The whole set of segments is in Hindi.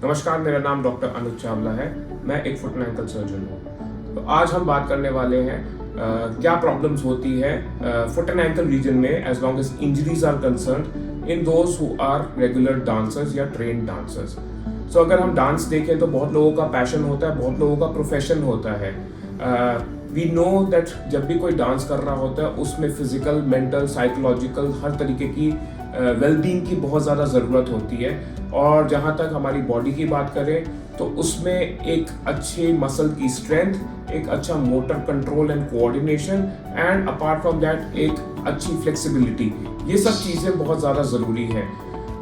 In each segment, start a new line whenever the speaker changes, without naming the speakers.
नमस्कार, मेरा नाम डॉक्टर अनुज चावला है। मैं एक फुट एंड एंकल सर्जन हूँ। तो आज हम बात करने वाले हैं क्या प्रॉब्लम्स होती है फुट एंड एंकल रीजन में as long as injuries are concerned in those who are regular dancers या ट्रेन्ड डांसर्स। सो अगर हम डांस देखें तो बहुत लोगों का पैशन होता है, बहुत लोगों का प्रोफेशन होता है। वी नो दैट जब भी कोई डांस कर रहा होता है उसमें फिजिकल, मेंटल, साइकोलॉजिकल हर तरीके की वेलबींग की बहुत ज़्यादा ज़रूरत होती है। और जहाँ तक हमारी बॉडी की बात करें तो उसमें एक अच्छे मसल की स्ट्रेंथ, एक अच्छा motor control and coordination and apart from that एक अच्छी फ्लेक्सिबिलिटी, ये सब चीज़ें बहुत ज़्यादा ज़रूरी है।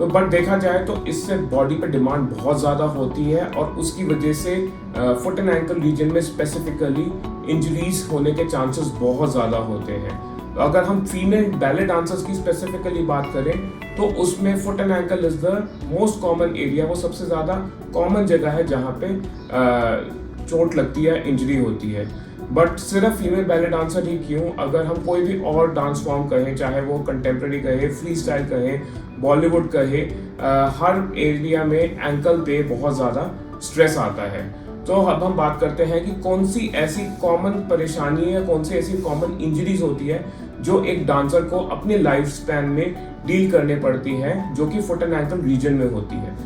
बट देखा जाए तो इससे बॉडी पे डिमांड बहुत ज़्यादा होती है और उसकी वजह से फुट एंड एंकल रीजन में स्पेसिफिकली इंजरीज होने के चांसेस बहुत ज़्यादा होते हैं। अगर हम फीमेल बैले डांसर्स की स्पेसिफिकली बात करें तो उसमें foot and ankle is the most common area, वो सबसे ज़्यादा कॉमन जगह है जहाँ पे चोट लगती है, इंजरी होती है। बट सिर्फ फीमेल बैले डांसर ही क्यों, अगर हम कोई भी और डांस फॉर्म कहें, चाहे वो कंटेम्प्रेरी कहे, फ्री स्टाइल कहे, बॉलीवुड कहे, हर एरिया में एंकल पे बहुत ज़्यादा स्ट्रेस आता है। तो अब हम बात करते हैं कि कौन सी ऐसी कॉमन परेशानी है, कौन सी ऐसी कॉमन इंजरीज होती है जो एक डांसर को अपने लाइफ स्पैन में डील करने पड़ती है, जो कि फुट एंड एंकल रीजन में होती है।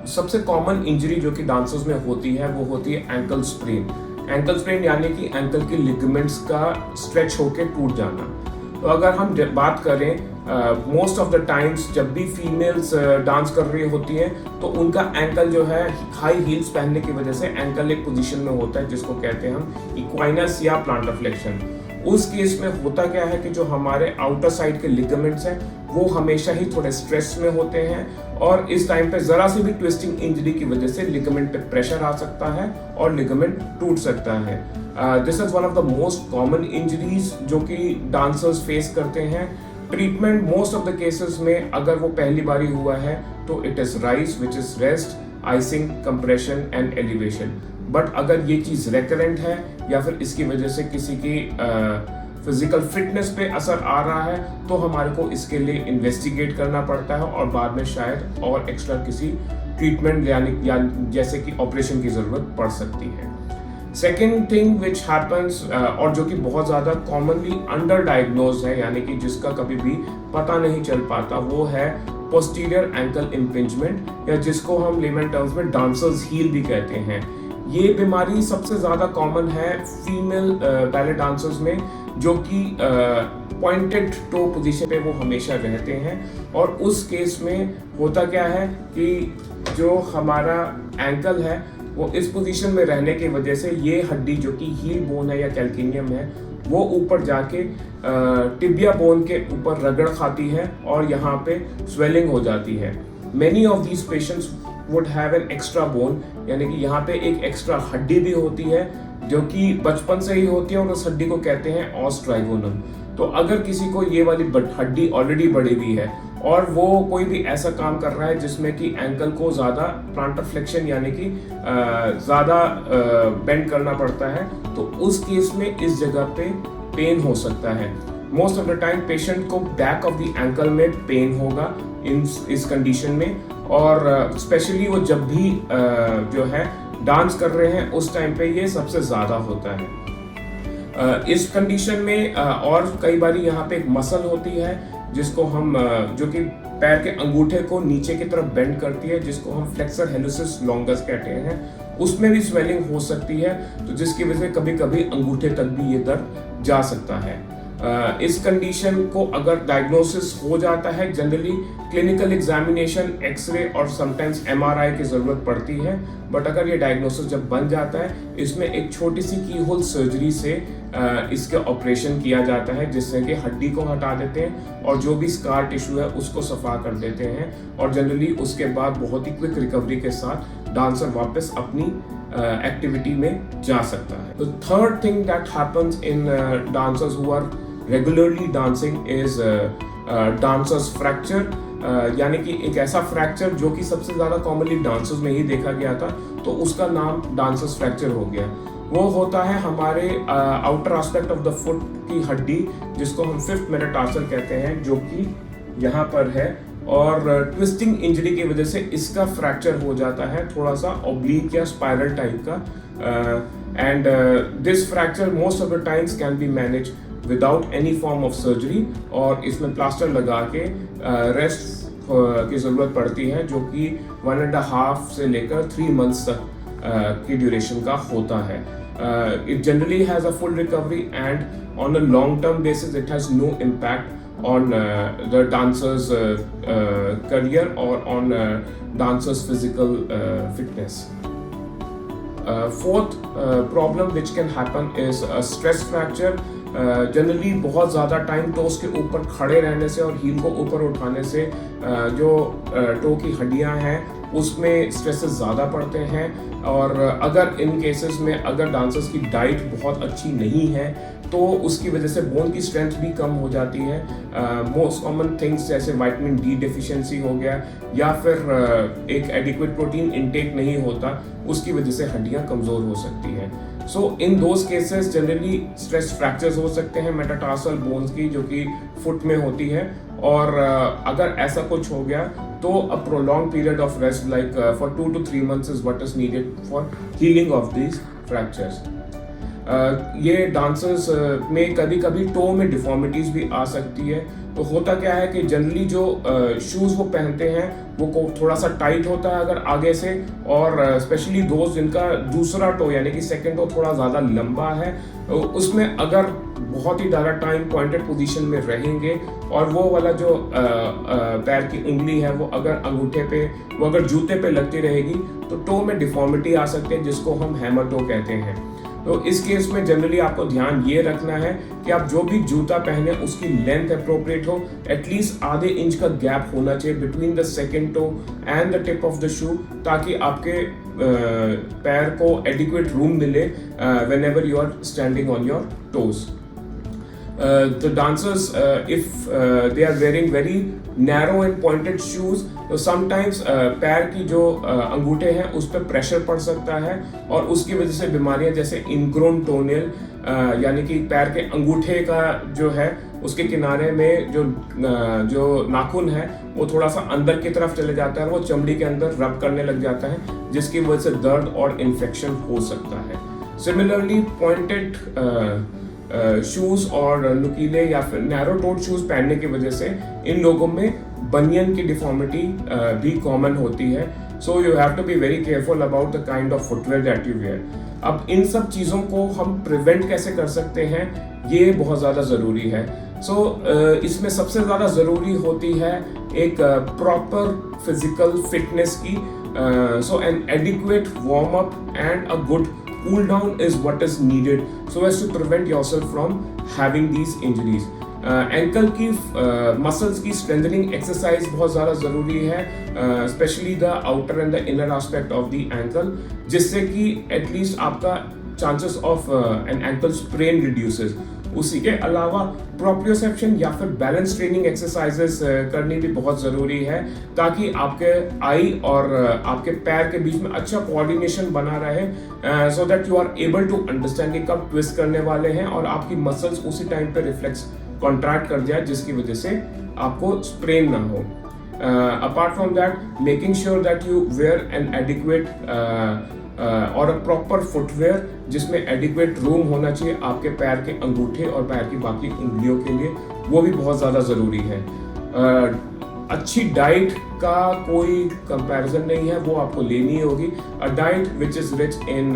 सबसे कॉमन इंजरी जो कि डांसर्स में होती है वो होती है एंकल स्प्रेन। एंकल स्प्रेन यानी कि एंकल के लिगामेंट्स का स्ट्रेच होके टूट जाना। तो अगर हम बात करें मोस्ट ऑफ द टाइम्स जब भी फीमेल्स डांस कर रही होती हैं तो उनका एंकल जो है हाई हील्स पहनने की वजह से एंकल एक पोजीशन में होता है जिसको कहते हैं हम इक्वाइनस या प्लांटर फ्लेक्शन। उस केस में होता क्या है कि जो हमारे आउटर साइड के लिगामेंट्स हैं वो हमेशा ही थोड़े स्ट्रेस में होते हैं और इस टाइम पे जरा सी भी ट्विस्टिंग इंजरी की वजह से लिगामेंट पे प्रेशर आ सकता है और लिगामेंट टूट सकता है। This is one of the most common injuries जो कि डांसर्स फेस करते हैं। Treatment most of the cases में अगर वो पहली बारी हुआ है तो it is rise which is rest, icing, compression and elevation. But अगर ये चीज़ रेकरेंट है या फिर इसकी वजह से किसी की फिजिकल फिटनेस पे असर आ रहा है तो हमारे को इसके लिए इन्वेस्टिगेट करना पड़ता है और बाद में शायद और एक्स्ट्रा किसी ट्रीटमेंट या जैसे कि ऑपरेशन की ज़रूरत पड़ सकती है। सेकेंड थिंग विच हैपन्स और जो कि बहुत ज़्यादा कॉमनली अंडर डायग्नोज है, यानी कि जिसका कभी भी पता नहीं चल पाता, वो है पोस्टीरियर एंकल इम्पिंजमेंट या जिसको हम लेमन टर्म्स में डांसर्स हील भी कहते हैं। ये बीमारी सबसे ज़्यादा कॉमन है फीमेल बैले डांसर्स में, जो कि पॉइंटेड टो पोजीशन पे वो हमेशा रहते हैं। और उस केस में होता क्या है कि जो हमारा एंकल है वो इस पोजीशन में रहने की वजह से ये हड्डी जो कि हील बोन है या कैल्केनियम है वो ऊपर जाके टिबिया बोन के ऊपर रगड़ खाती है और यहाँ पे स्वेलिंग हो जाती है। Many of these patients would have an extra bone, यानी कि यहाँ पे एक एक्स्ट्रा हड्डी भी होती है जो कि बचपन से ही होती है और उस हड्डी को कहते हैं ऑस ट्राइगोनम। तो अगर किसी को ये वाली हड्डी ऑलरेडी बढ़ी हुई है और वो कोई भी ऐसा काम कर रहा है जिसमें कि एंकल को ज़्यादा प्लांटर फ्लेक्शन यानी कि ज़्यादा बेंड करना पड़ता है, तो उस केस में इस जगह पे पेन हो सकता है। Most of the time patient को बैक ऑफ द एंकल में पेन होगा इस कंडीशन में, और स्पेशली वो जब भी जो है डांस कर रहे हैं उस टाइम पे ये सबसे ज़्यादा होता है। इस कंडीशन में और कई बार यहाँ पे एक मसल होती है जिसको हम जो कि पैर के अंगूठे को नीचे की तरफ बेंड करती है, जिसको हम फ्लेक्सर हेलुसिस लॉन्गस कहते हैं। उसमें भी स्वेलिंग हो सकती है, तो जिसकी वजह से कभी कभी अंगूठे तक भी ये दर्द जा सकता है। इस कंडीशन को अगर डायग्नोसिस हो जाता है, जनरली क्लिनिकल एग्जामिनेशन, एक्सरे और समटाइम्स एमआरआई की ज़रूरत पड़ती है। बट अगर ये डायग्नोसिस जब बन जाता है, इसमें एक छोटी सी की होल सर्जरी से इसका ऑपरेशन किया जाता है, जिससे कि हड्डी को हटा देते हैं और जो भी स्कार टिश्यू है उसको सफा कर देते हैं और जनरली उसके बाद बहुत ही क्विक रिकवरी के साथ डांसर वापस अपनी एक्टिविटी में जा सकता है। The third thing that happens in dancers who are regularly dancing is dancers fracture, यानी कि एक ऐसा फ्रैक्चर जो कि सबसे ज़्यादा कॉमनली डांसर्स में ही देखा गया था, तो उसका नाम डांसर्स फ्रैक्चर हो गया। वो होता है हमारे outer aspect of the foot की हड्डी जिसको हम फिफ्थ मेटाटार्सल कहते हैं, जो कि यहाँ पर है और ट्विस्टिंग इंजरी की वजह से इसका फ्रैक्चर हो जाता है, थोड़ा सा ऑब्लिक या स्पाइरल टाइप का, and this fracture most of the times can be manage without any form of surgery, और इसमें प्लास्टर लगा के रेस्ट की ज़रूरत पड़ती है, जो कि 1.5 से लेकर 3 मंथ्स तक की ड्यूरेशन का होता है. It generally has a full recovery, and on a long-term basis, it has no impact on the dancer's career or on dancer's physical fitness. Fourth problem which can happen is a stress fracture. Generally बहुत ज़्यादा टाइम टोस के ऊपर खड़े रहने से और हील को ऊपर उठाने से जो टो की हड्डियां हैं उसमें स्ट्रेसेस ज़्यादा पड़ते हैं, और अगर इन केसेस में अगर डांसर्स की डाइट बहुत अच्छी नहीं है तो उसकी वजह से बोन की स्ट्रेंथ भी कम हो जाती है. मोस्ट कॉमन थिंग्स जैसे विटामिन डी डिफिशिएंसी हो गया, या फिर एक एडिक्वेट प्रोटीन इनटेक नहीं होता, उसकी वजह से हड्डियां कमज़ोर हो सकती हैं. So in those cases generally stress fractures हो सकते हैं मेटाटार्सल बोन्स की, जो कि फुट में होती है, और अगर ऐसा कुछ हो गया तो a prolonged period of rest like for 2 to 3 months is what is needed for healing of these fractures. ये डांसर्स में कभी कभी टो में डिफॉर्मिटीज भी आ सकती है. तो होता क्या है कि जनरली जो शूज़ वो पहनते हैं वो थोड़ा सा टाइट होता है अगर आगे से, और स्पेशली दोस्त जिनका दूसरा टो यानी कि सेकंड टो थोड़ा ज़्यादा लंबा है, उसमें अगर बहुत ही ज़्यादा टाइम पॉइंटेड पोजीशन में रहेंगे और वो वाला जो पैर की उंगली है वो अगर अंगूठे पे, वो अगर जूते पे लगती रहेगी तो टो में डिफॉर्मिटी आ सकती है, जिसको हम हैमर टो कहते हैं. तो इस केस में जनरली आपको ध्यान ये रखना है कि आप जो भी जूता पहने उसकी लेंथ अप्रोप्रिएट हो, एटलीस्ट आधे इंच का गैप होना चाहिए between the second toe and the tip of the shoe, ताकि आपके पैर को एडिक्वेट रूम मिले whenever you are standing on your toes. The dancers, if they are wearing very narrow and pointed shoes, तो sometimes पैर की जो अंगूठे हैं उस पर प्रेशर पड़ सकता है, और उसकी वजह से बीमारियां जैसे इनग्रोन टोनेल यानी कि पैर के अंगूठे का जो है उसके किनारे में जो नाखून है वो थोड़ा सा अंदर की तरफ चले जाता है, वो चमड़ी के अंदर रब करने लग जाता है, जिसकी वजह से दर्द और इन्फेक्शन हो सकता है. सिमिलरली पॉइंटेड शूज और नुकीले या फिर नैरो टोड शूज पहनने की वजह से इन लोगों में बनियन की डिफॉर्मिटी भी कॉमन होती है. So you have to be very careful about the kind of footwear that you wear. अब इन सब चीज़ों को हम प्रिवेंट कैसे कर सकते हैं, ये बहुत ज़्यादा ज़रूरी है. इसमें सबसे ज़्यादा ज़रूरी होती है एक प्रॉपर फिजिकल फिटनेस की. N adequate warm up and a good cool down is what is needed so as to prevent yourself from having these injuries. Ankle की मसल्स की स्ट्रेंथनिंग एक्सरसाइज बहुत ज़्यादा ज़रूरी है, specially the outer and the inner aspect of the ankle, जिससे कि एटलीस्ट आपका chances of an ankle sprain reduces. उसी के अलावा प्रोप्रियोसेप्शन या फिर बैलेंस ट्रेनिंग एक्सरसाइजेस करनी भी बहुत ज़रूरी है, ताकि आपके आई और आपके पैर के बीच में अच्छा कोऑर्डिनेशन बना रहे, so that you are able to understand कि कब ट्विस्ट करने वाले हैं और आपकी मसल्स उसी टाइम पे रिफ्लेक्स कॉन्ट्रैक्ट कर जाए, जिसकी वजह से आपको स्प्रेन ना हो. Apart from that, making sure that you wear an adequate और अ प्रॉपर फुटवेयर जिसमें एडिक्वेट रूम होना चाहिए आपके पैर के अंगूठे और पैर की बाकी उंगलियों के लिए, वो भी बहुत ज़्यादा ज़रूरी है. अच्छी डाइट का कोई कंपैरिजन नहीं है, वो आपको लेनी होगी. A diet which is rich in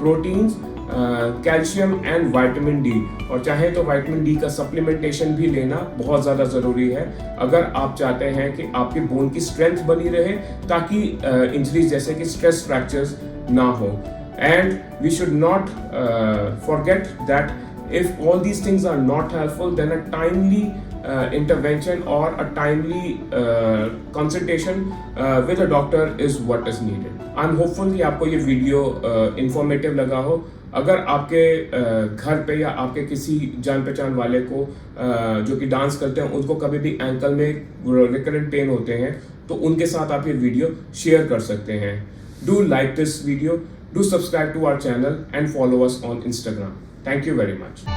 proteins, calcium and vitamin D, और चाहे तो विटामिन डी का सप्लीमेंटेशन भी लेना बहुत ज़्यादा ज़रूरी है अगर आप चाहते हैं कि आपकी बोन की स्ट्रेंथ बनी रहे, ताकि इंजरीज जैसे कि स्ट्रेस फ्रैक्चर्स ना हो. And we should not forget that if all these things are not helpful, then a timely intervention or a timely consultation with a doctor is what is needed. I'm hopeful कि आपको ये वीडियो informative लगा हो. अगर आपके घर पे या आपके किसी जान पहचान वाले को जो कि डांस करते हैं उनको कभी भी एंकल में रिकरेंट पेन होते हैं, तो उनके साथ आप ये वीडियो शेयर कर सकते हैं. Do like this video, do subscribe to our channel and follow us on Instagram. Thank you very much.